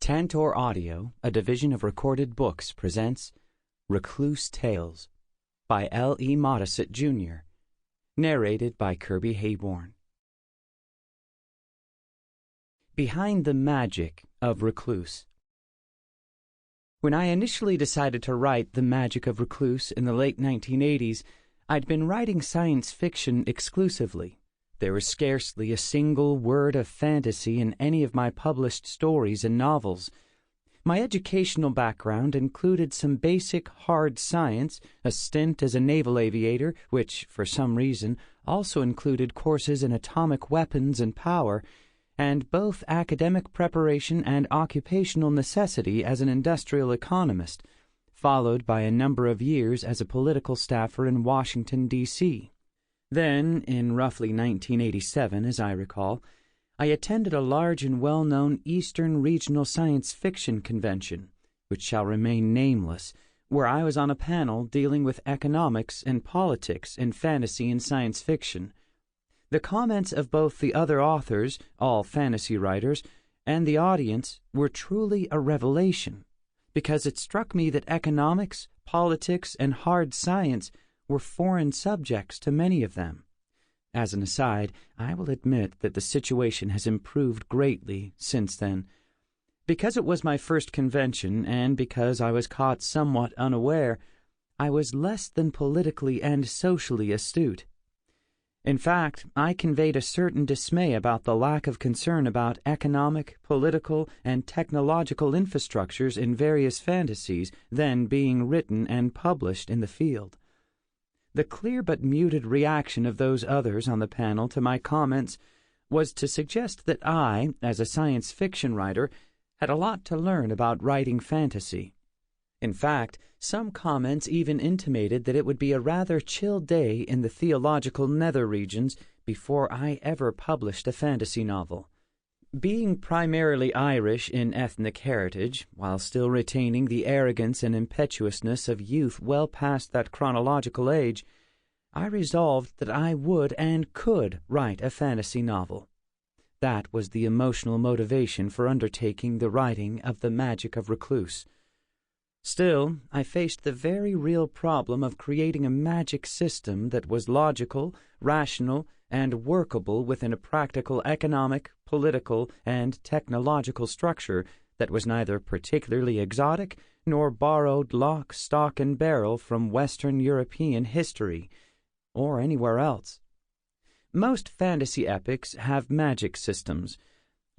Tantor Audio, a division of Recorded Books, presents Recluce Tales by L. E. Modesitt, Jr., narrated by Kirby Heyborne. Behind the Magic of Recluce. When I initially decided to write The Magic of Recluce in the late 1980s, I'd been writing science fiction exclusively. There was scarcely a single word of fantasy in any of my published stories and novels. My educational background included some basic hard science, a stint as a naval aviator, which, for some reason, also included courses in atomic weapons and power, and both academic preparation and occupational necessity as an industrial economist, followed by a number of years as a political staffer in Washington, D.C. Then, in roughly 1987, as I recall, I attended a large and well-known Eastern Regional Science Fiction Convention, which shall remain nameless, where I was on a panel dealing with economics and politics in fantasy and science fiction. The comments of both the other authors, all fantasy writers, and the audience were truly a revelation, because it struck me that economics, politics, and hard science were foreign subjects to many of them. As an aside, I will admit that the situation has improved greatly since then. Because it was my first convention, and because I was caught somewhat unaware, I was less than politically and socially astute. In fact, I conveyed a certain dismay about the lack of concern about economic, political, and technological infrastructures in various fantasies then being written and published in the field. The clear but muted reaction of those others on the panel to my comments was to suggest that I, as a science fiction writer, had a lot to learn about writing fantasy. In fact, some comments even intimated that it would be a rather chill day in the theological nether regions before I ever published a fantasy novel. Being primarily Irish in ethnic heritage, while still retaining the arrogance and impetuousness of youth well past that chronological age, I resolved that I would and could write a fantasy novel. That was the emotional motivation for undertaking the writing of The Magic of Recluce. Still, I faced the very real problem of creating a magic system that was logical, rational, and workable within a practical economic, political, and technological structure that was neither particularly exotic nor borrowed lock, stock, and barrel from Western European history, or anywhere else. Most fantasy epics have magic systems.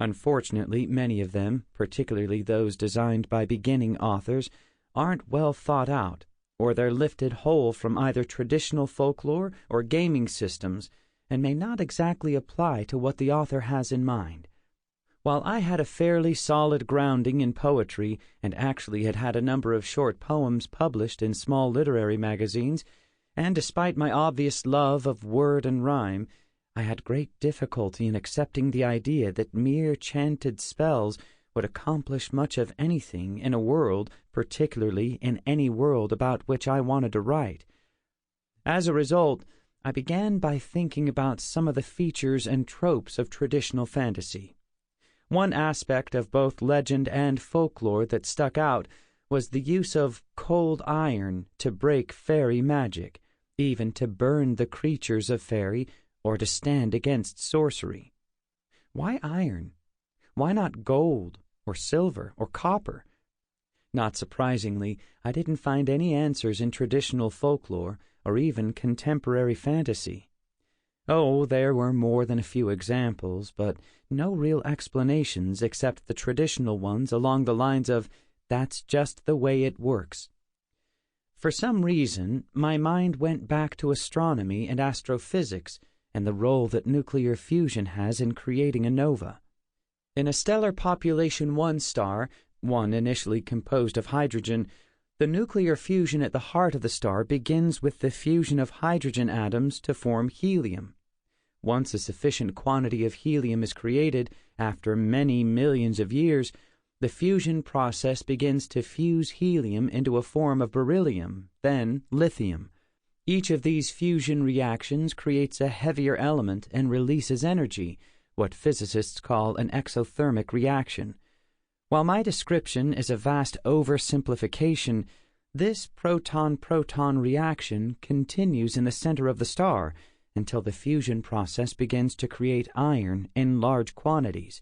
Unfortunately, many of them, particularly those designed by beginning authors, aren't well thought out, or they're lifted whole from either traditional folklore or gaming systems, and may not exactly apply to what the author has in mind. While I had a fairly solid grounding in poetry and actually had a number of short poems published in small literary magazines, and despite my obvious love of word and rhyme, I had great difficulty in accepting the idea that mere chanted spells would accomplish much of anything in a world, particularly in any world about which I wanted to write. As a result, I began by thinking about some of the features and tropes of traditional fantasy. One aspect of both legend and folklore that stuck out was the use of cold iron to break fairy magic, even to burn the creatures of fairy or to stand against sorcery. Why iron? Why not gold or silver or copper? Not surprisingly, I didn't find any answers in traditional folklore or even contemporary fantasy. Oh, there were more than a few examples, but no real explanations except the traditional ones along the lines of, "That's just the way it works." For some reason, my mind went back to astronomy and astrophysics and the role that nuclear fusion has in creating a nova. In a stellar population 1 star, one initially composed of hydrogen, the nuclear fusion at the heart of the star begins with the fusion of hydrogen atoms to form helium. Once a sufficient quantity of helium is created, after many millions of years, the fusion process begins to fuse helium into a form of beryllium, then lithium. Each of these fusion reactions creates a heavier element and releases energy, what physicists call an exothermic reaction. While my description is a vast oversimplification, this proton-proton reaction continues in the center of the star until the fusion process begins to create iron in large quantities.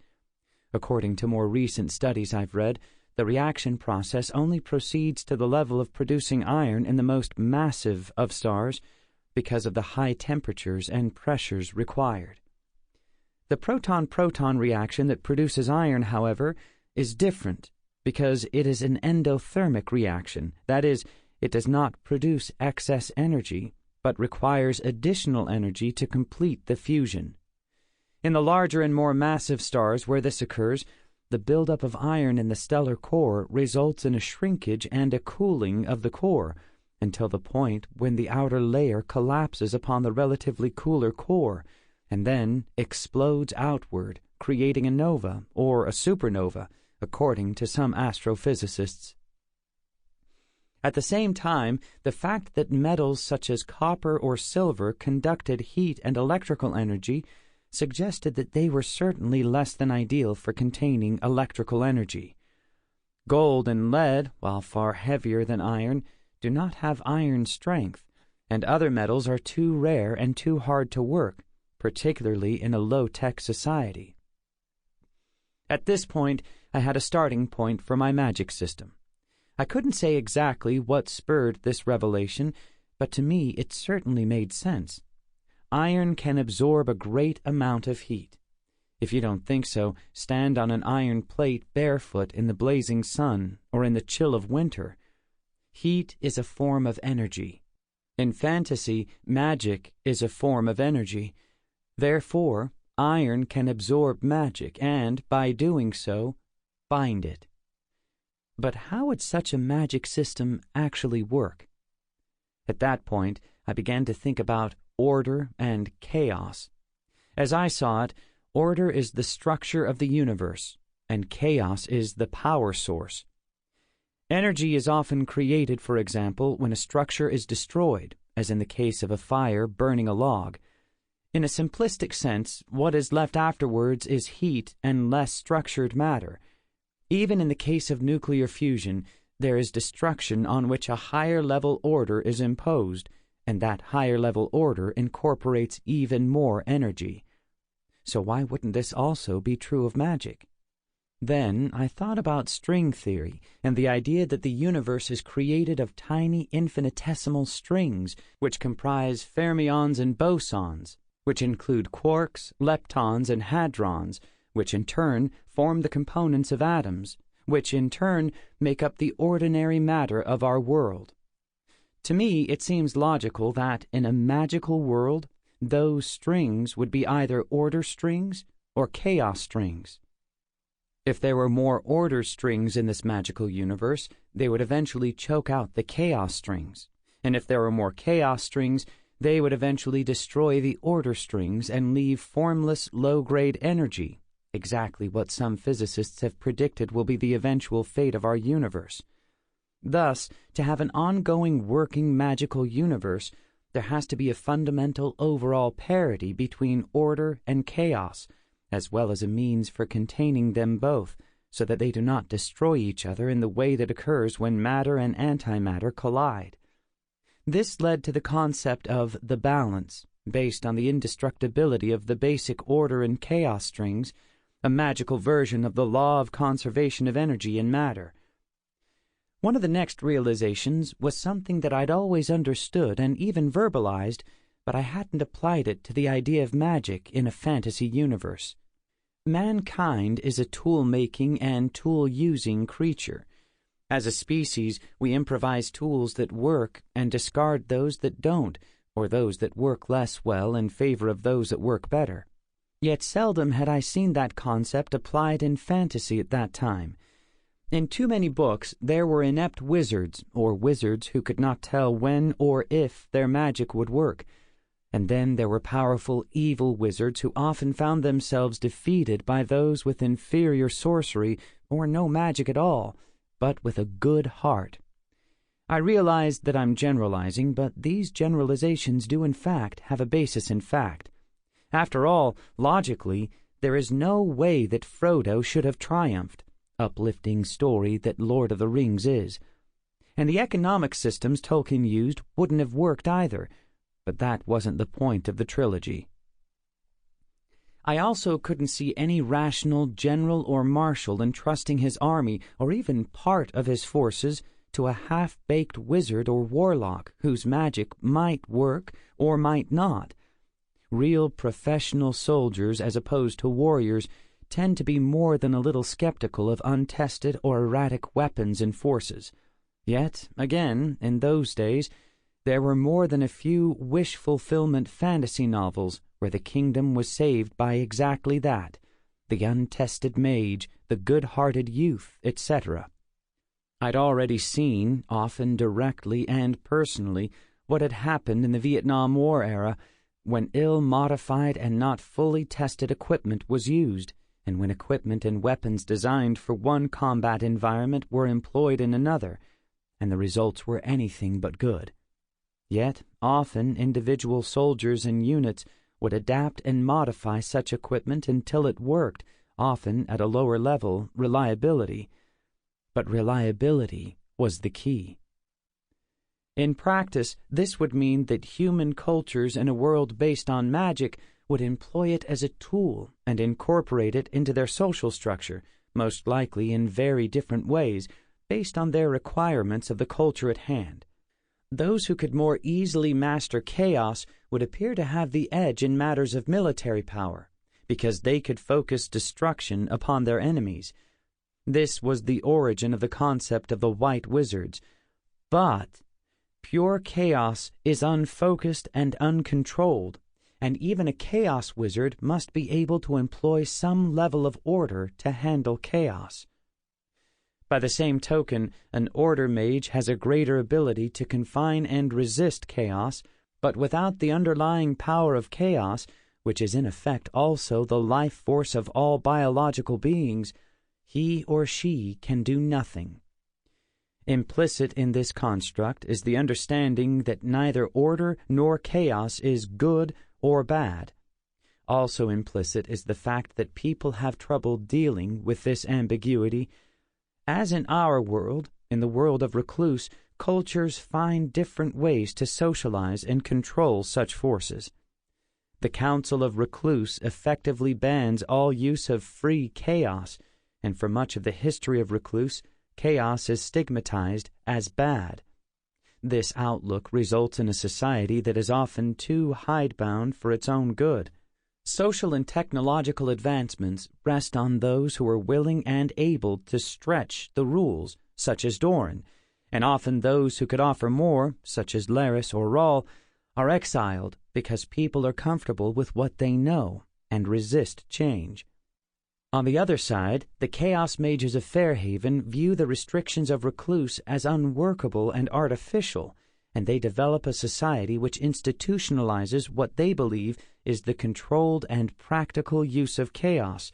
According to more recent studies I've read, the reaction process only proceeds to the level of producing iron in the most massive of stars because of the high temperatures and pressures required. The proton-proton reaction that produces iron, however, is different because it is an endothermic reaction. That is, it does not produce excess energy, but requires additional energy to complete the fusion. In the larger and more massive stars where this occurs, the buildup of iron in the stellar core results in a shrinkage and a cooling of the core until the point when the outer layer collapses upon the relatively cooler core and then explodes outward, creating a nova or a supernova, according to some astrophysicists. At the same time, the fact that metals such as copper or silver conducted heat and electrical energy suggested that they were certainly less than ideal for containing electrical energy. Gold and lead, while far heavier than iron, do not have iron strength, and other metals are too rare and too hard to work, particularly in a low-tech society. At this point, I had a starting point for my magic system. I couldn't say exactly what spurred this revelation, but to me it certainly made sense. Iron can absorb a great amount of heat. If you don't think so, stand on an iron plate barefoot in the blazing sun or in the chill of winter. Heat is a form of energy. In fantasy, magic is a form of energy. Therefore, iron can absorb magic and, by doing so, bind it. But how would such a magic system actually work? At that point, I began to think about order and chaos. As I saw it, order is the structure of the universe, and chaos is the power source. Energy is often created, for example, when a structure is destroyed, as in the case of a fire burning a log. In a simplistic sense, what is left afterwards is heat and less structured matter. Even in the case of nuclear fusion, there is destruction on which a higher-level order is imposed, and that higher-level order incorporates even more energy. So why wouldn't this also be true of magic? Then I thought about string theory and the idea that the universe is created of tiny infinitesimal strings which comprise fermions and bosons, which include quarks, leptons, and hadrons, which in turn form the components of atoms, which in turn make up the ordinary matter of our world. To me, it seems logical that in a magical world, those strings would be either order strings or chaos strings. If there were more order strings in this magical universe, they would eventually choke out the chaos strings. And if there were more chaos strings, they would eventually destroy the order strings and leave formless, low-grade energy, exactly what some physicists have predicted will be the eventual fate of our universe. Thus, to have an ongoing working magical universe, there has to be a fundamental overall parity between order and chaos, as well as a means for containing them both, so that they do not destroy each other in the way that occurs when matter and antimatter collide. This led to the concept of the balance, based on the indestructibility of the basic order and chaos strings, a magical version of the law of conservation of energy in matter. One of the next realizations was something that I'd always understood and even verbalized, but I hadn't applied it to the idea of magic in a fantasy universe. Mankind is a tool-making and tool-using creature. As a species, we improvise tools that work and discard those that don't, or those that work less well in favor of those that work better. Yet seldom had I seen that concept applied in fantasy at that time. In too many books, there were inept wizards, or wizards who could not tell when or if their magic would work. And then there were powerful evil wizards who often found themselves defeated by those with inferior sorcery or no magic at all, but with a good heart. I realized that I'm generalizing, but these generalizations do in fact have a basis in fact. After all, logically, there is no way that Frodo should have triumphed. uplifting story that Lord of the Rings is. And the economic systems Tolkien used wouldn't have worked either, but that wasn't the point of the trilogy. I also couldn't see any rational general or marshal entrusting his army or even part of his forces to a half-baked wizard or warlock whose magic might work or might not. Real professional soldiers, as opposed to warriors, tend to be more than a little skeptical of untested or erratic weapons and forces. Yet, again, in those days, there were more than a few wish-fulfillment fantasy novels where the kingdom was saved by exactly that, the untested mage, the good-hearted youth, etc. I'd already seen, often directly and personally, what had happened in the Vietnam War era when ill-modified and not fully tested equipment was used, and when equipment and weapons designed for one combat environment were employed in another, and the results were anything but good. Yet, often individual soldiers and units would adapt and modify such equipment until it worked, often at a lower level, reliability. But reliability was the key. In practice, this would mean that human cultures in a world based on magic would employ it as a tool and incorporate it into their social structure, most likely in very different ways, based on their requirements of the culture at hand. Those who could more easily master chaos would appear to have the edge in matters of military power, because they could focus destruction upon their enemies. This was the origin of the concept of the White Wizards. But pure chaos is unfocused and uncontrolled, and even a chaos wizard must be able to employ some level of order to handle chaos. By the same token, an order mage has a greater ability to confine and resist chaos, but without the underlying power of chaos, which is in effect also the life force of all biological beings, he or she can do nothing. Implicit in this construct is the understanding that neither order nor chaos is good or bad. Also implicit is the fact that people have trouble dealing with this ambiguity. As in our world, in the world of Recluce, cultures find different ways to socialize and control such forces. The Council of Recluce effectively bans all use of free chaos, and for much of the history of Recluce, chaos is stigmatized as bad. This outlook results in a society that is often too hidebound for its own good. Social and technological advancements rest on those who are willing and able to stretch the rules, such as Doran, and often those who could offer more, such as Laris or Rahl, are exiled because people are comfortable with what they know and resist change. On the other side, the Chaos Mages of Fairhaven view the restrictions of Recluce as unworkable and artificial, and they develop a society which institutionalizes what they believe is the controlled and practical use of chaos,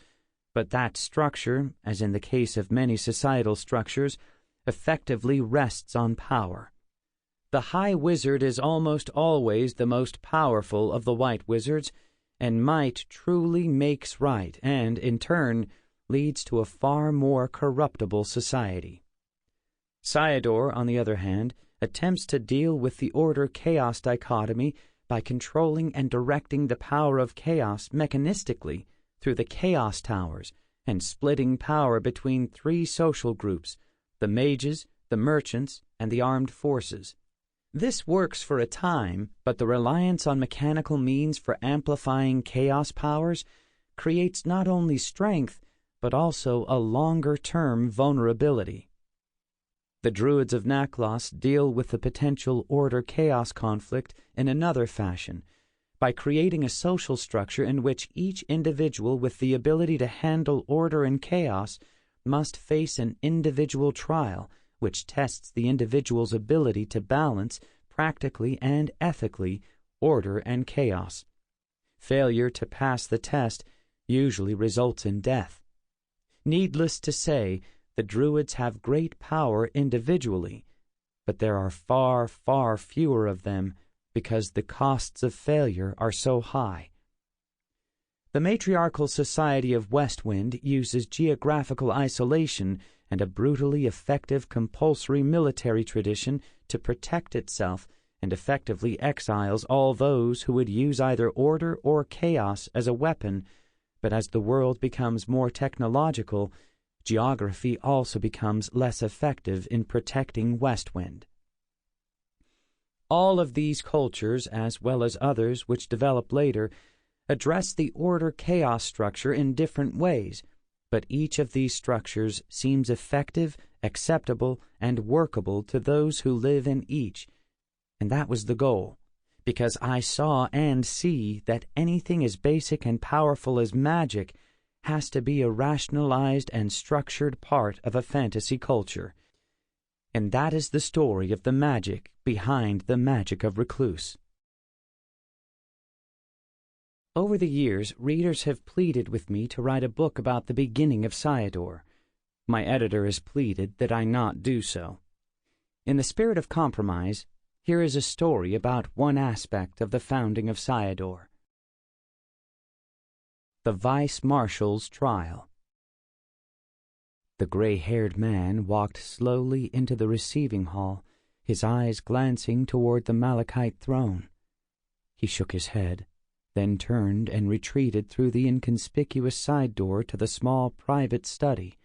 but that structure, as in the case of many societal structures, effectively rests on power. The High Wizard is almost always the most powerful of the White Wizards, and might truly makes right and, in turn, leads to a far more corruptible society. Sayador, on the other hand, attempts to deal with the order-chaos dichotomy by controlling and directing the power of chaos mechanistically through the Chaos Towers and splitting power between three social groups, the mages, the merchants, and the armed forces. This works for a time, but the reliance on mechanical means for amplifying chaos powers creates not only strength, but also a longer-term vulnerability. The Druids of Naklos deal with the potential order-chaos conflict in another fashion, by creating a social structure in which each individual with the ability to handle order and chaos must face an individual trial, which tests the individual's ability to balance, practically and ethically, order and chaos. Failure to pass the test usually results in death. Needless to say, the Druids have great power individually, but there are far, far fewer of them because the costs of failure are so high. The matriarchal society of Westwind uses geographical isolation and a brutally effective compulsory military tradition to protect itself, and effectively exiles all those who would use either order or chaos as a weapon. But as the world becomes more technological, geography also becomes less effective in protecting Westwind. All of these cultures, as well as others which develop later, address the order-chaos structure in different ways, but each of these structures seems effective, acceptable, and workable to those who live in each. And that was the goal, because I saw and see that anything as basic and powerful as magic has to be a rationalized and structured part of a fantasy culture. And that is the story of the magic behind the magic of Recluce. Over the years, readers have pleaded with me to write a book about the beginning of Sayador. My editor has pleaded that I not do so. In the spirit of compromise, here is a story about one aspect of the founding of Sayador. The Vice-Marshal's Trial. The gray-haired man walked slowly into the receiving hall, his eyes glancing toward the malachite throne. He shook his head, then turned and retreated through the inconspicuous side door to the small private study.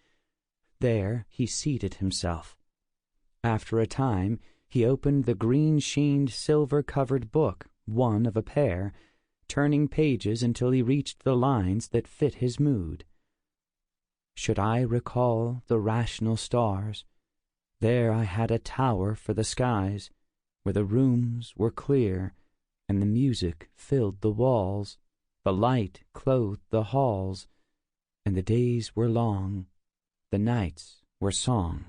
There he seated himself. After a time, he opened the green-sheened, silver-covered book, one of a pair, turning pages until he reached the lines that fit his mood. Should I recall the rational stars? There I had a tower for the skies, where the rooms were clear, and the music filled the walls, the light clothed the halls, and the days were long, the nights were song.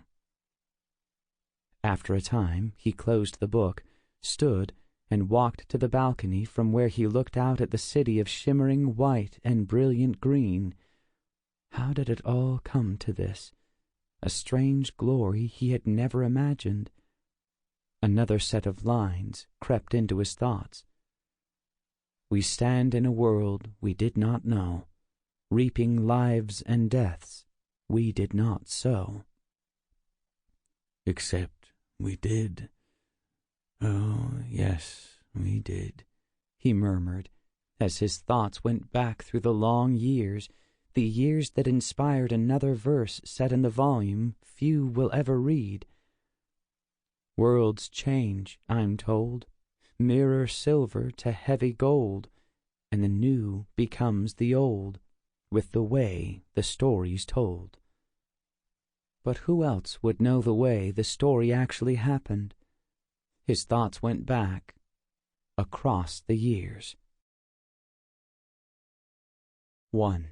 After a time he closed the book, stood, and walked to the balcony from where he looked out at the city of shimmering white and brilliant green. How did it all come to this? A strange glory he had never imagined. Another set of lines crept into his thoughts. We stand in a world we did not know, reaping lives and deaths we did not sow. Except we did. Oh, yes, we did, he murmured, as his thoughts went back through the long years, the years that inspired another verse set in the volume few will ever read. Worlds change, I'm told, mirror silver to heavy gold, and the new becomes the old, with the way the story's told. But who else would know the way the story actually happened? His thoughts went back, across the years. 1.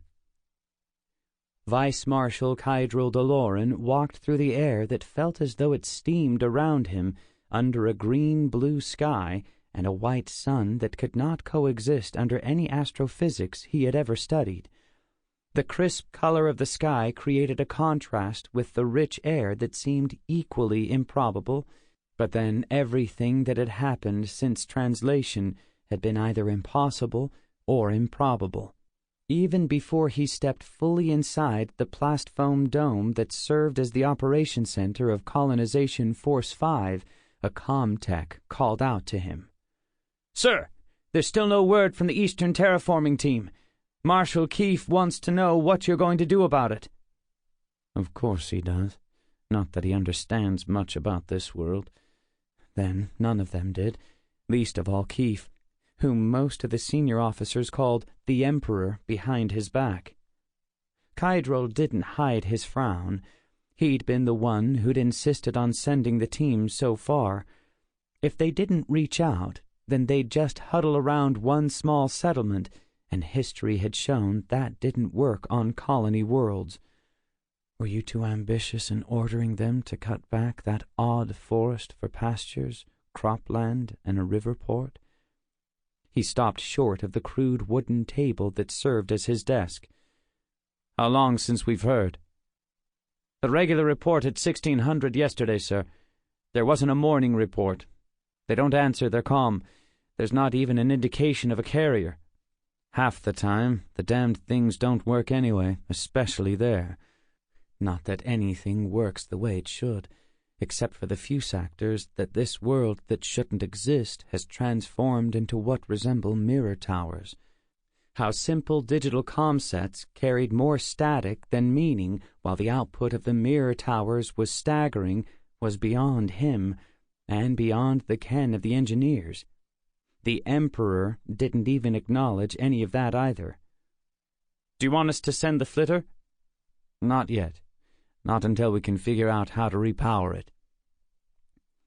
Vice-Marshal Kydrel Doloran walked through the air that felt as though it steamed around him under a green-blue sky and a white sun that could not coexist under any astrophysics he had ever studied. The crisp color of the sky created a contrast with the rich air that seemed equally improbable, but then everything that had happened since translation had been either impossible or improbable. Even before he stepped fully inside the plast-foam dome that served as the operation center of Colonization Force 5, a comm-tech called out to him. "Sir, there's still no word from the Eastern Terraforming Team. Marshal Keefe wants to know what you're going to do about it." Of course he does. Not that he understands much about this world. Then none of them did, least of all Keefe, whom most of the senior officers called the Emperor behind his back. Kydrel didn't hide his frown. He'd been the one who'd insisted on sending the team so far. If they didn't reach out, then they'd just huddle around one small settlement, and history had shown that didn't work on colony worlds. Were you too ambitious in ordering them to cut back that odd forest for pastures, cropland, and a river port? He stopped short of the crude wooden table that served as his desk. "How long since we've heard?" "The regular report at 1600 yesterday, sir. There wasn't a morning report. They don't answer their comm. There's not even an indication of a carrier." Half the time, the damned things don't work anyway, especially there. Not that anything works the way it should, except for the few sectors that this world that shouldn't exist has transformed into what resemble mirror towers. How simple digital comsets carried more static than meaning, while the output of the mirror towers was staggering, was beyond him, and beyond the ken of the engineers. The Emperor didn't even acknowledge any of that either. "Do you want us to send the flitter?" "Not yet. Not until we can figure out how to repower it."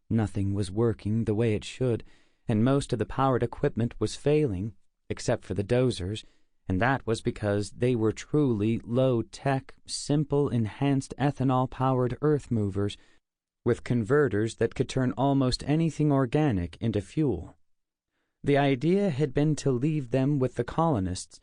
Nothing was working the way it should, and most of the powered equipment was failing, except for the dozers, and that was because they were truly low-tech, simple, enhanced ethanol-powered earth movers with converters that could turn almost anything organic into fuel. The idea had been to leave them with the colonists,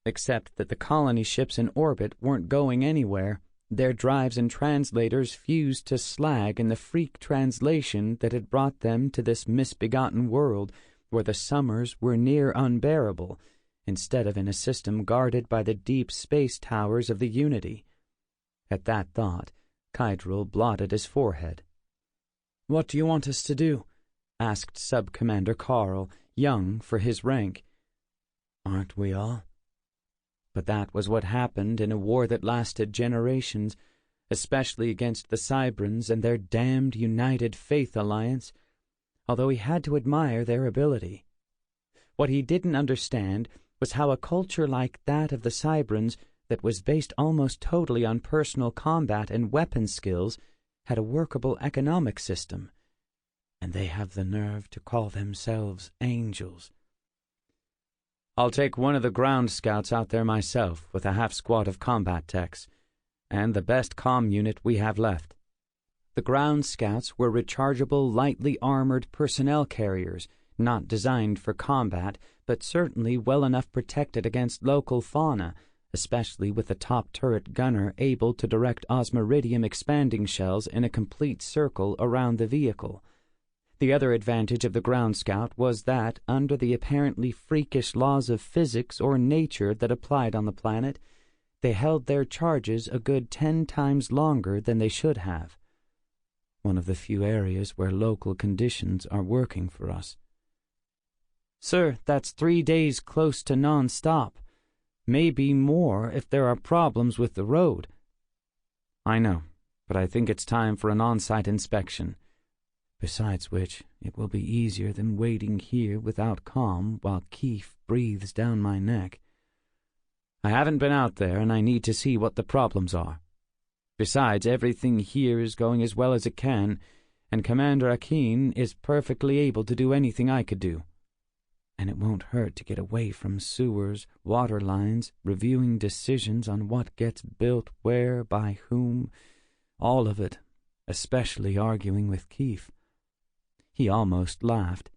except that the colony ships in orbit weren't going anywhere. Their drives and translators fused to slag in the freak translation that had brought them to this misbegotten world where the summers were near unbearable, instead of in a system guarded by the deep space towers of the Unity. At that thought, Kydrel blotted his forehead. "What do you want us to do?" asked Sub-Commander Carl, young for his rank. "Aren't we all?" But that was what happened in a war that lasted generations, especially against the Cybrans and their damned United Faith Alliance, although he had to admire their ability. What he didn't understand was how a culture like that of the Cybrans, that was based almost totally on personal combat and weapon skills, had a workable economic system. And they have the nerve to call themselves angels. "I'll take one of the ground scouts out there myself with a half-squad of combat techs, and the best comm unit we have left." The ground scouts were rechargeable, lightly armored personnel carriers, not designed for combat, but certainly well enough protected against local fauna, especially with a top turret gunner able to direct osmiridium expanding shells in a complete circle around the vehicle. The other advantage of the ground scout was that, under the apparently freakish laws of physics or nature that applied on the planet, they held their charges a good 10 times longer than they should have. One of the few areas where local conditions are working for us. "Sir, that's 3 days close to non-stop. Maybe more if there are problems with the road." "I know, but I think it's time for an on-site inspection. Besides which, it will be easier than waiting here without comm while Keefe breathes down my neck. I haven't been out there, and I need to see what the problems are. Besides, everything here is going as well as it can, and Commander Akin is perfectly able to do anything I could do. And it won't hurt to get away from sewers, water lines, reviewing decisions on what gets built where, by whom, all of it, especially arguing with Keefe." He almost laughed.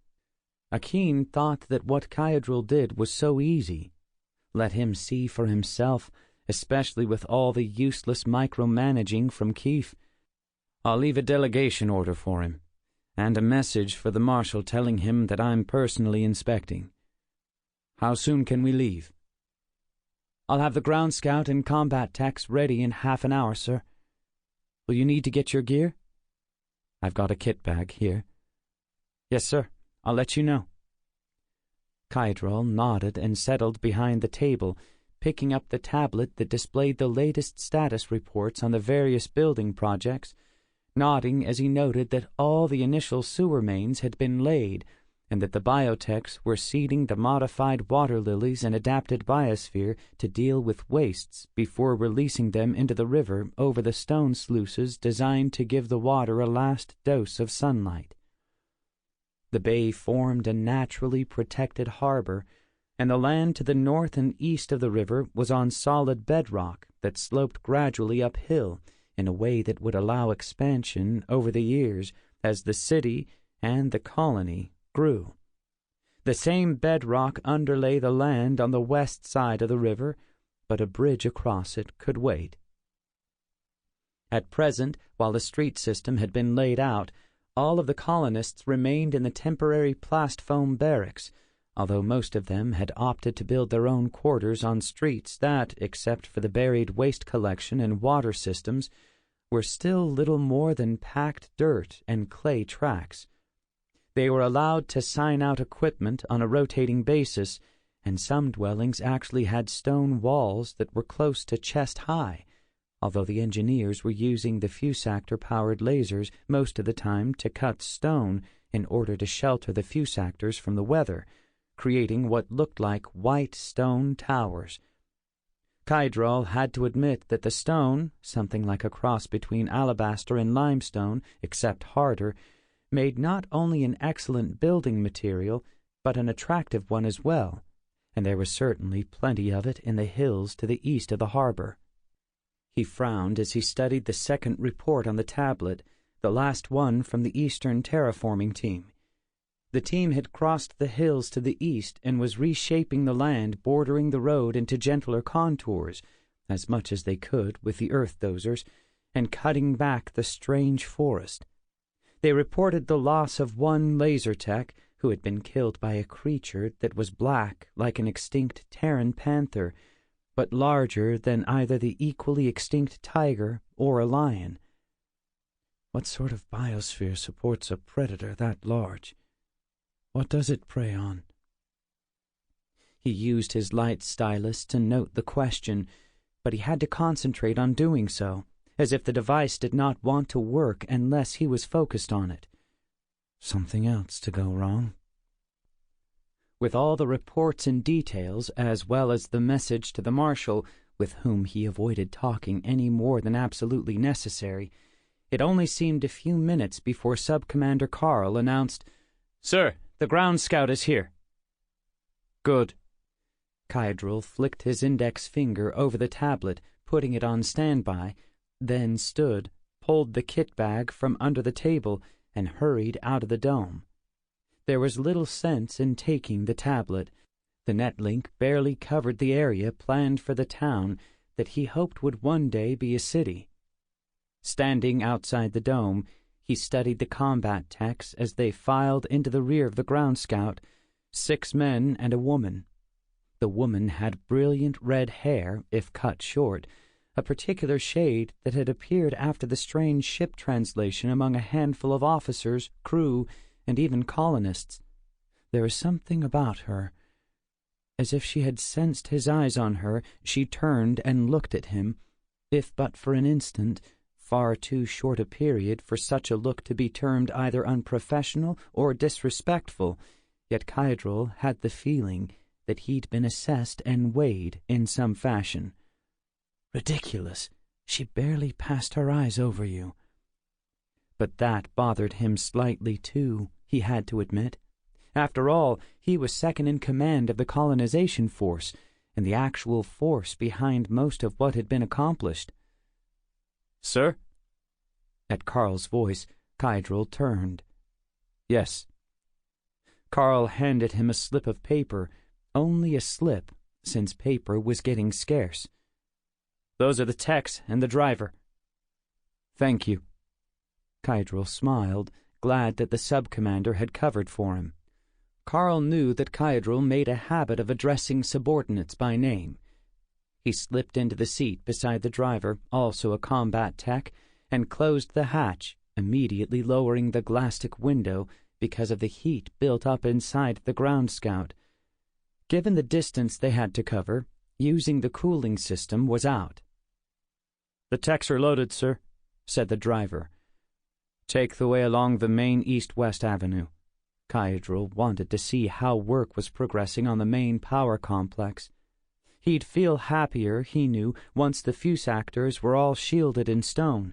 Akin thought that what Kydrel did was so easy. Let him see for himself, especially with all the useless micromanaging from Keefe. "I'll leave a delegation order for him, and a message for the Marshal telling him that I'm personally inspecting. How soon can we leave?" "I'll have the ground scout and combat techs ready in half an hour, sir. Will you need to get your gear?" "I've got a kit bag here." "Yes, sir. I'll let you know." Kydrel nodded and settled behind the table, picking up the tablet that displayed the latest status reports on the various building projects, nodding as he noted that all the initial sewer mains had been laid, and that the biotechs were seeding the modified water lilies and adapted biosphere to deal with wastes before releasing them into the river over the stone sluices designed to give the water a last dose of sunlight. The bay formed a naturally protected harbor, and the land to the north and east of the river was on solid bedrock that sloped gradually uphill in a way that would allow expansion over the years as the city and the colony grew. The same bedrock underlay the land on the west side of the river, but a bridge across it could wait. At present, while the street system had been laid out, all of the colonists remained in the temporary plast foam barracks, although most of them had opted to build their own quarters on streets that, except for the buried waste collection and water systems, were still little more than packed dirt and clay tracks. They were allowed to sign out equipment on a rotating basis, and some dwellings actually had stone walls that were close to chest high, although the engineers were using the fusactor-powered lasers most of the time to cut stone in order to shelter the fusactors from the weather, creating what looked like white stone towers. Kydral had to admit that the stone, something like a cross between alabaster and limestone, except harder, made not only an excellent building material, but an attractive one as well, and there was certainly plenty of it in the hills to the east of the harbor. He frowned as he studied the second report on the tablet, the last one from the Eastern terraforming team. The team had crossed the hills to the east and was reshaping the land bordering the road into gentler contours, as much as they could with the earth dozers, and cutting back the strange forest. They reported the loss of one laser tech who had been killed by a creature that was black like an extinct Terran panther, but larger than either the equally extinct tiger or a lion. What sort of biosphere supports a predator that large? What does it prey on? He used his light stylus to note the question, but he had to concentrate on doing so, as if the device did not want to work unless he was focused on it. Something else to go wrong? With all the reports and details, as well as the message to the marshal, with whom he avoided talking any more than absolutely necessary, it only seemed a few minutes before Sub-Commander Carl announced, "Sir, the ground scout is here." "Good." Kydral flicked his index finger over the tablet, putting it on standby, then stood, pulled the kit bag from under the table, and hurried out of the dome. There was little sense in taking the tablet. The netlink barely covered the area planned for the town that he hoped would one day be a city. Standing outside the dome, he studied the combat techs as they filed into the rear of the ground scout, 6 men and a woman. The woman had brilliant red hair, if cut short, a particular shade that had appeared after the strange ship translation among a handful of officers, crew, and even colonists. There was something about her. As if she had sensed his eyes on her, she turned and looked at him, if but for an instant, far too short a period for such a look to be termed either unprofessional or disrespectful, yet Kydral had the feeling that he'd been assessed and weighed in some fashion. Ridiculous. She barely passed her eyes over you. But that bothered him slightly, too, he had to admit. After all, he was second in command of the colonization force, and the actual force behind most of what had been accomplished. "Sir?" At Carl's voice, Kydral turned. "Yes." Carl handed him a slip of paper, only a slip, since paper was getting scarce. "Those are the techs and the driver." "Thank you." Kydral smiled, glad that the sub-commander had covered for him. Carl knew that Kydral made a habit of addressing subordinates by name. He slipped into the seat beside the driver, also a combat tech, and closed the hatch, immediately lowering the glasstic window because of the heat built up inside the ground scout. Given the distance they had to cover, using the cooling system was out. "The techs are loaded, sir," said the driver. "Take the way along the main east-west avenue." Kydral wanted to see how work was progressing on the main power complex. He'd feel happier, he knew, once the fusactors were all shielded in stone.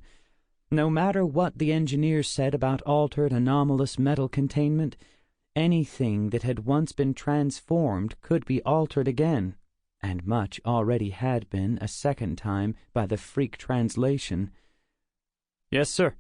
No matter what the engineers said about altered anomalous metal containment, anything that had once been transformed could be altered again, and much already had been a second time by the freak translation. "Yes, sir."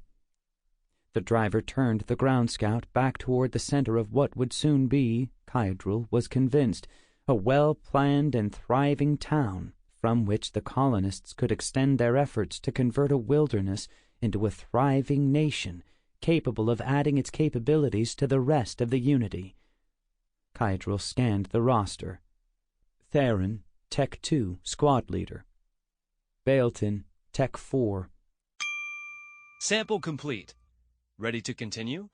The driver turned the ground scout back toward the center of what would soon be, Kydral was convinced, a well-planned and thriving town from which the colonists could extend their efforts to convert a wilderness into a thriving nation capable of adding its capabilities to the rest of the unity. Kydril scanned the roster. Theron, Tech 2, Squad Leader. Bailton, Tech 4. Sample complete. Ready to continue?